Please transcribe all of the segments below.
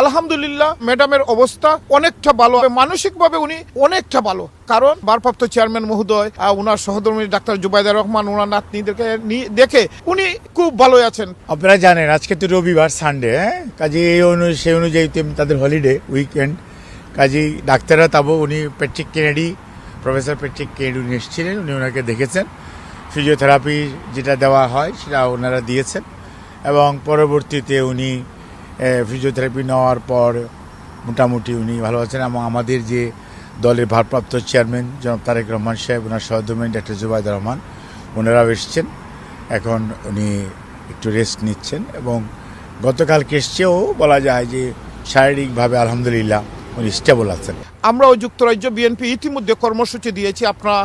আলহামদুলিল্লাহ ম্যাডামের অবস্থা অনেকটা ভালো, মানসিকভাবে উনি অনেকটা ভালো। কারণ ভারপ্রাপ্ত চেয়ারম্যান মহোদয়, উনার সহধর্মী ডাক্তার জুবাইদা রহমান, ওনার নাতনিদেরকে দেখে উনি খুব ভালো আছেন। আপনারা জানেন আজকে তো রবিবার, সানডে, কাজে সেই অনুযায়ী তাদের হলিডে উইকেন্ড, কাজেই ডাক্তাররা তাবো উনি প্রফেসর প্যাট্রিক কেনেডি উনি এসেছিলেন, উনি ওনাকে দেখেছেন, ফিজিওথেরাপি যেটা দেওয়া হয় সেটা ওনারা দিয়েছেন এবং পরবর্তীতে উনি ফিজিওথেরাপি নেওয়ার পর মোটামুটি উনি ভালো আছেন। এবং আমাদের যে দলের ভারপ্রাপ্ত চেয়ারম্যান জনাব তারেক রহমান সাহেব, ওনার সহধর্মী ডাক্তার জুবাইদা রহমান, ওনারাও এসছেন। এখন উনি একটু রেস্ট নিচ্ছেন এবং গতকালকে এসছেও বলা যায় যে শারীরিকভাবে আলহামদুলিল্লাহ উনি স্টেবল আছেন। আমরাও যুক্তরাজ্য বিএনপি ইতিমধ্যে কর্মসূচি দিয়েছি। আপনারা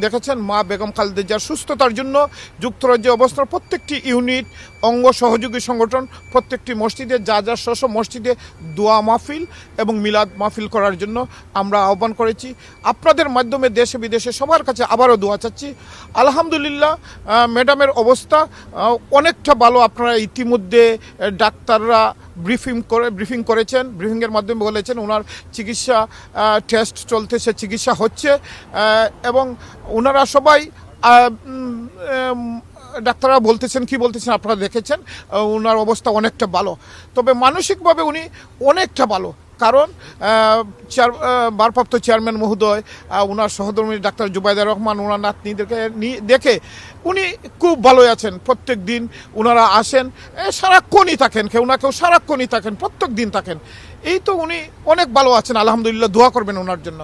দেখেছেন মা বেগম খালেদা জিয়ার সুস্থতার জন্য যুক্তরাজ্যে অবস্থান প্রত্যেকটি ইউনিট, অঙ্গ সহযোগী সংগঠন, প্রত্যেকটি মসজিদে যা মসজিদে দোয়া মাহফিল এবং মিলাদ মাহফিল করার জন্য আমরা আহ্বান করেছি। আপনাদের মাধ্যমে দেশে বিদেশে সবার কাছে আবারও দোয়া চাচ্ছি। আলহামদুলিল্লাহ ম্যাডামের অবস্থা অনেকটা ভালো। আপনারা ইতিমধ্যে ডাক্তাররা ব্রিফিং করেছেন, ব্রিফিংয়ের মাধ্যমে বলেছেন ওনার চিকিৎসা টেস্ট চলতেছে, চিকিৎসা হচ্ছে এবং ওনারা সবাই ডাক্তাররা বলতেছেন আপনারা দেখেছেন ওনার অবস্থা অনেকটা ভালো। তবে মানসিকভাবে উনি অনেকটা ভালো। কারণ ভারপ্রাপ্ত চেয়ারম্যান মহোদয়, ওনার সহধর্মী ডাক্তার জুবাইদা রহমান, ওনার নাতনিদেরকে দেখে উনি খুব ভালো আছেন। প্রত্যেক দিন ওনারা আসেন, সারাক্ষণই থাকেন, কেউ না কেউ সারাক্ষণই থাকেন, প্রত্যেক দিন থাকেন। এই তো উনি অনেক ভালো আছেন আলহামদুলিল্লাহ। দোয়া করবেন ওনার জন্য।